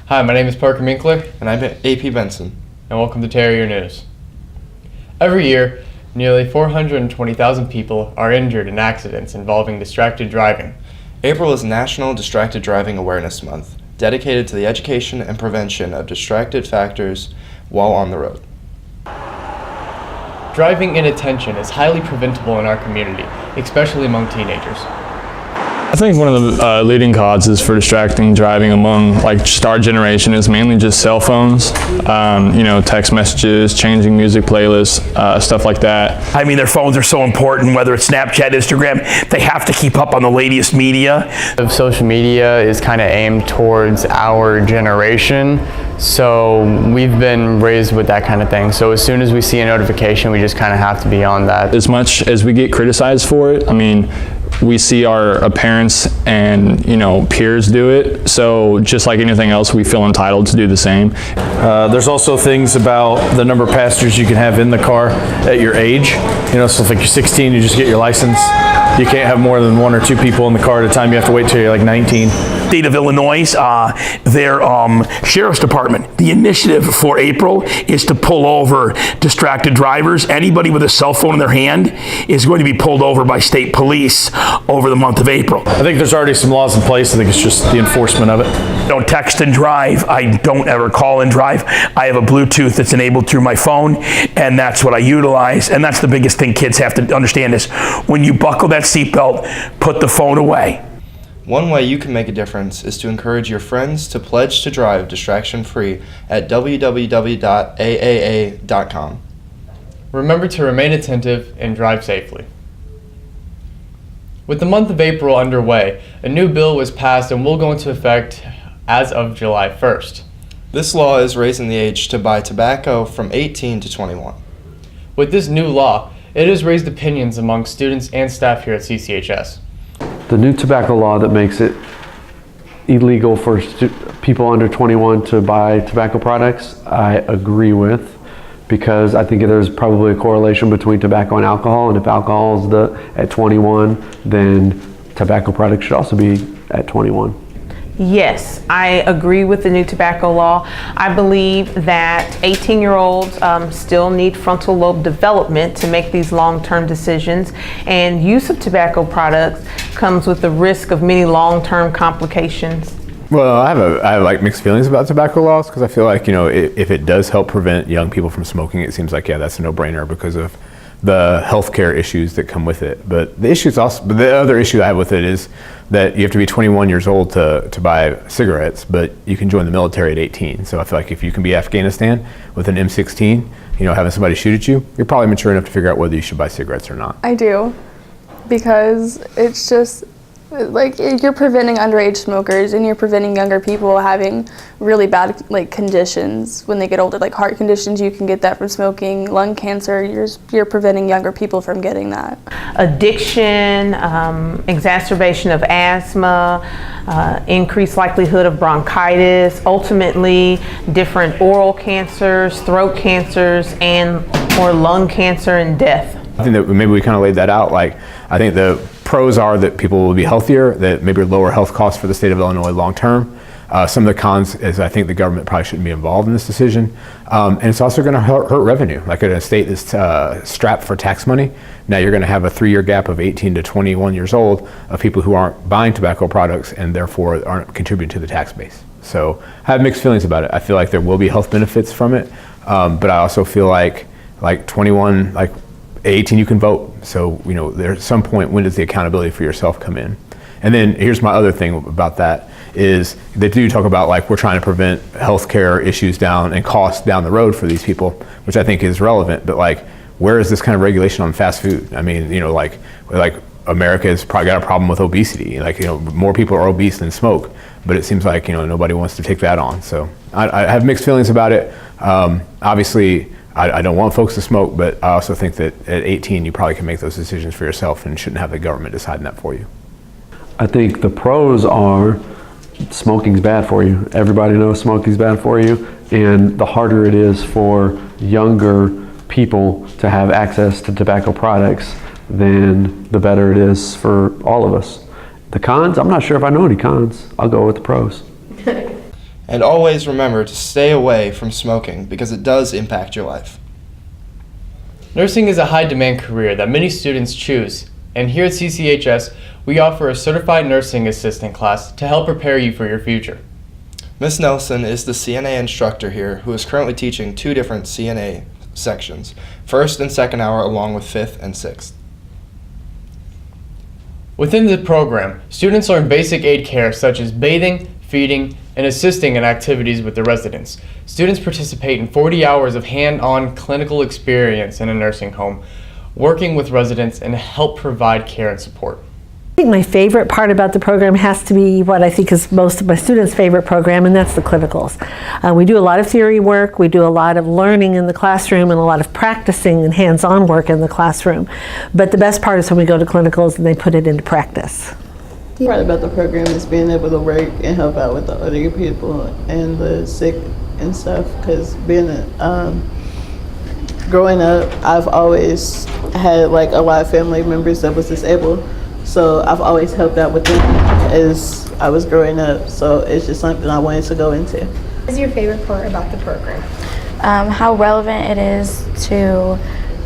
Hi, my name is Parker Minkler, And I'm AP Benson. and welcome to Terrier News. Every year, nearly 420,000 people are injured in accidents involving distracted driving. April is National Distracted Driving Awareness Month, dedicated to the education and prevention of distracted factors while on the road. Driving inattention is highly preventable in our community, especially among teenagers. I think one of the leading causes for distracting driving among just our generation is mainly just cell phones, text messages, changing music playlists, stuff like that. I mean, their phones are so important, whether it's Snapchat, Instagram, they have to keep up on the latest media. Social media is kind of aimed towards our generation, so we've been raised with that kind of thing. So as soon as we see a notification, we just kind of have to be on that. As much as we get criticized for it, we see our parents and peers do it, so just like anything else, we feel entitled to do the same. There's also things about the number of passengers you can have in the car at your age. So if you're 16, you just get your license. You can't have more than one or two people in the car at a time. You have to wait till you're 19. State of Illinois, their sheriff's department, the initiative for April is to pull over distracted drivers. Anybody with a cell phone in their hand is going to be pulled over by state police over the month of April. I think there's already some laws in place. I think it's just the enforcement of it. Don't text and drive. I don't ever call and drive. I have a Bluetooth that's enabled through my phone, and that's what I utilize. And that's the biggest thing kids have to understand is when you buckle that seatbelt, put the phone away. One way you can make a difference is to encourage your friends to pledge to drive distraction-free at www.aaa.com. Remember to remain attentive and drive safely. With the month of April underway, a new bill was passed and will go into effect as of July 1st. This law is raising the age to buy tobacco from 18 to 21. With this new law, it has raised opinions among students and staff here at CCHS. The new tobacco law that makes it illegal for people under 21 to buy tobacco products, I agree with, because I think there's probably a correlation between tobacco and alcohol, and if alcohol is at 21, then tobacco products should also be at 21. Yes, I agree with the new tobacco law. I believe that 18-year-olds still need frontal lobe development to make these long-term decisions, and use of tobacco products comes with the risk of many long-term complications. Well, I have mixed feelings about tobacco laws, because I feel like, if it does help prevent young people from smoking, it seems like, that's a no-brainer because of the healthcare issues that come with it. But the other issue I have with it is that you have to be 21 years old to buy cigarettes, but you can join the military at 18. So I feel like if you can be Afghanistan with an M16, having somebody shoot at you, you're probably mature enough to figure out whether you should buy cigarettes or not. I do, because it's just you're preventing underage smokers, and you're preventing younger people having really bad conditions when they get older, like heart conditions. You can get that from smoking. Lung cancer, you're preventing younger people from getting that. Addiction, exacerbation of asthma, increased likelihood of bronchitis, ultimately different oral cancers, throat cancers, or lung cancer and death. I think that maybe we kind of laid that out. I think the pros are that people will be healthier, that maybe lower health costs for the state of Illinois long term. Some of the cons is I think the government probably shouldn't be involved in this decision. And it's also going to hurt revenue. Like in a state that's strapped for tax money, now you're going to have a 3-year gap of 18 to 21 years old of people who aren't buying tobacco products and therefore aren't contributing to the tax base. So I have mixed feelings about it. I feel like there will be health benefits from it, but I also feel like 21, at 18 you can vote. So, there's some point, when does the accountability for yourself come in? And then here's my other thing about that is they do talk about we're trying to prevent healthcare issues and costs down the road for these people, which I think is relevant. But where is this kind of regulation on fast food? I mean, America has probably got a problem with obesity. More people are obese than smoke, but it seems like, nobody wants to take that on. So I have mixed feelings about it. Obviously, I don't want folks to smoke, but I also think that at 18, you probably can make those decisions for yourself and shouldn't have the government deciding that for you. I think the pros are smoking's bad for you. Everybody knows smoking's bad for you, and the harder it is for younger people to have access to tobacco products, then the better it is for all of us. The cons, I'm not sure if I know any cons. I'll go with the pros. And always remember to stay away from smoking because it does impact your life. Nursing is a high-demand career that many students choose, and here at CCHS, we offer a certified nursing assistant class to help prepare you for your future. Ms. Nelson is the CNA instructor here who is currently teaching 2 different CNA sections, first and second hour along with 5th and 6th. Within the program, students learn basic aid care such as bathing, feeding, and assisting in activities with the residents. Students participate in 40 hours of hand-on clinical experience in a nursing home, working with residents and help provide care and support. I think my favorite part about the program has to be what I think is most of my students' favorite program, and that's the clinicals. We do a lot of theory work, we do a lot of learning in the classroom, and a lot of practicing and hands-on work in the classroom. But the best part is when we go to clinicals and they put it into practice. The part about the program is being able to work and help out with the older people and the sick and stuff, because growing up, I've always had like a lot of family members that was disabled. So I've always helped out with them as I was growing up. So it's just something I wanted to go into. What is your favorite part about the program? How relevant it is to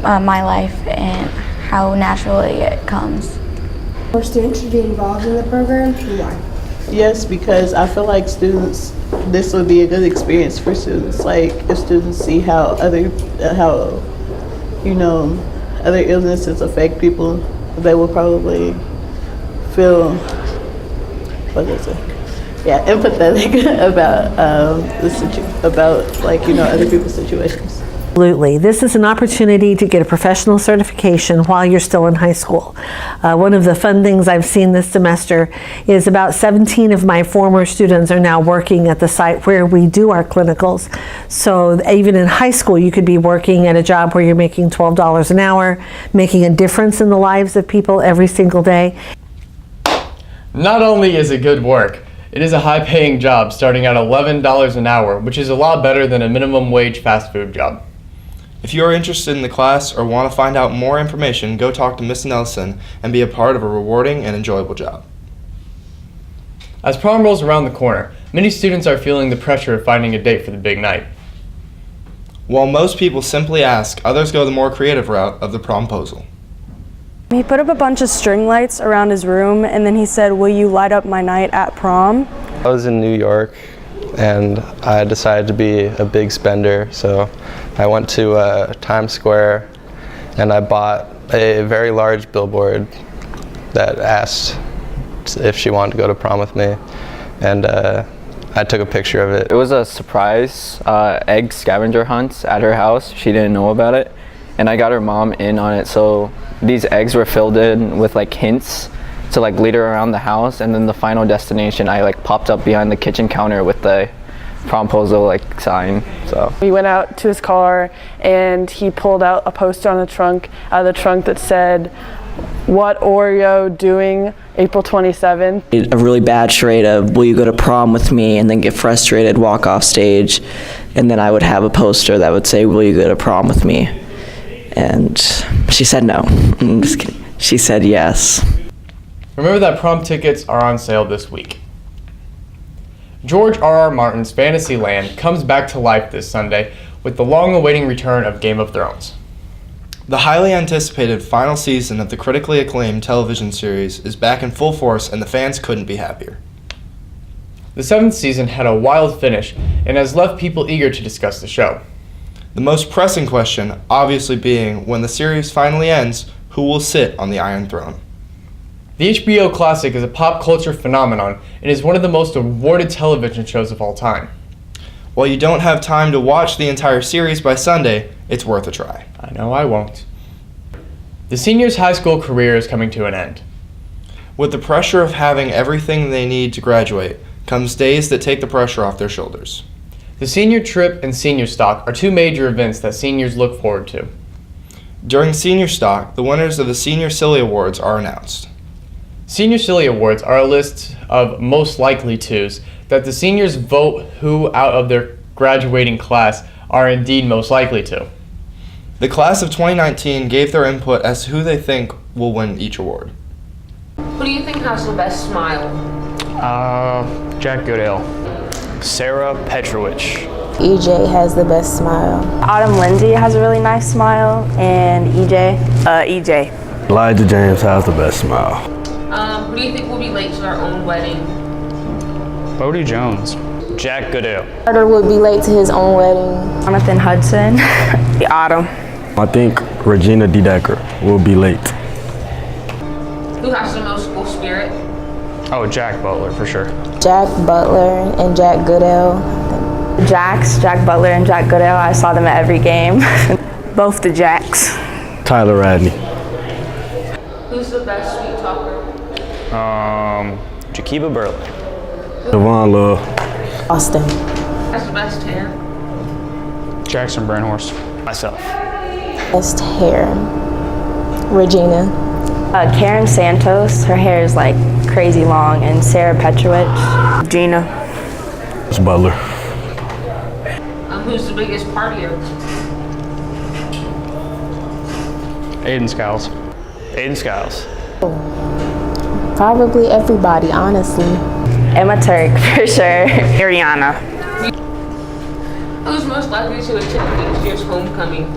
my life and how naturally it comes. For students to be involved in the program, why? Yes, because I feel like this would be a good experience for students. Like if students see how other illnesses affect people, they will probably feel empathetic about other people's situations. Absolutely. This is an opportunity to get a professional certification while you're still in high school. One of the fun things I've seen this semester is about 17 of my former students are now working at the site where we do our clinicals. So even in high school, you could be working at a job where you're making $12 an hour, making a difference in the lives of people every single day. Not only is it good work, it is a high-paying job starting at $11 an hour, which is a lot better than a minimum wage fast food job. If you are interested in the class or want to find out more information, go talk to Ms. Nelson and be a part of a rewarding and enjoyable job. As prom rolls around the corner, many students are feeling the pressure of finding a date for the big night. While most people simply ask, others go the more creative route of the promposal. He put up a bunch of string lights around his room, and then he said, "Will you light up my night at prom?" I was in New York, and I decided to be a big spender, so I went to Times Square, and I bought a very large billboard that asked if she wanted to go to prom with me, and I took a picture of it. It was a surprise egg scavenger hunt at her house. She didn't know about it, and I got her mom in on it, so these eggs were filled in with like hints to like lead her around the house, and then the final destination I like popped up behind the kitchen counter with the promposal like sign. So we went out to his car and he pulled out a poster on the trunk out of the trunk that said, "What Oreo doing April 27th?" A really bad charade of, "Will you go to prom with me?" and then get frustrated, walk off stage, and then I would have a poster that would say, "Will you go to prom with me?" And she said no. I'm just kidding. She said yes. Remember that prom tickets are on sale this week. George R.R. Martin's Fantasyland comes back to life this Sunday with the long-awaiting return of Game of Thrones. The highly anticipated final season of the critically acclaimed television series is back in full force, and the fans couldn't be happier. The 7th season had a wild finish and has left people eager to discuss the show. The most pressing question obviously being, when the series finally ends, who will sit on the Iron Throne? The HBO classic is a pop culture phenomenon and is one of the most awarded television shows of all time. While you don't have time to watch the entire series by Sunday, it's worth a try. I know I won't. The seniors' high school career is coming to an end. With the pressure of having everything they need to graduate comes days that take the pressure off their shoulders. The senior trip and senior stock are 2 major events that seniors look forward to. During senior stock, the winners of the Senior Silly Awards are announced. Senior Silly Awards are a list of most likely tos that the seniors vote who out of their graduating class are indeed most likely to. The class of 2019 gave their input as to who they think will win each award. Who do you think has the best smile? Jack Goodale. Sarah Petrovich. EJ has the best smile. Autumn Lindsay has a really nice smile, and EJ. EJ. Elijah James has the best smile. Who do you think will be late to our own wedding? Bodie Jones. Jack Goodale. Carter would be late to his own wedding. Jonathan Hudson. Autumn. I think Regina Dedecker will be late. Who has the most school spirit? Oh, Jack Butler for sure. Jack Butler and Jack Goodale. Jack Butler and Jack Goodale. I saw them at every game. Both the Jacks. Tyler Radney. Who's the best sweet talker? Jakiba Burley. Devon Love. Austin. Has the best hair? Jackson Burnhorst. Myself. Best hair. Regina. Karen Santos. Her hair is like crazy long, and Sarah Petrovich. Gina. It's Butler. Who's the biggest partier? Aiden Skiles. Aiden Skiles. Probably everybody, honestly. Emma Turk, for sure. Ariana. Who's most likely to attend next year's homecoming?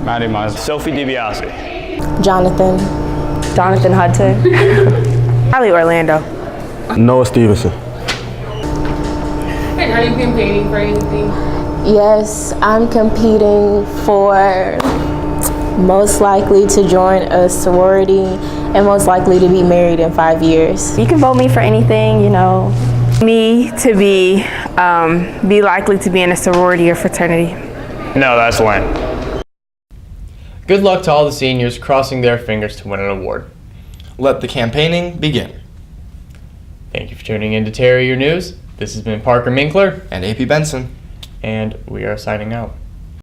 Maddie Mize. Sophie DiBiase. Jonathan. Jonathan Hudson. Probably Orlando. Noah Stevenson. And are you campaigning for anything? Yes, I'm competing for most likely to join a sorority and most likely to be married in 5 years. You can vote me for anything, you know. Me to be likely to be in a sorority or fraternity. No, that's lame. Good luck to all the seniors crossing their fingers to win an award. Let the campaigning begin. Thank you for tuning in to Terrier News. This has been Parker Minkler and AP Benson. And we are signing out.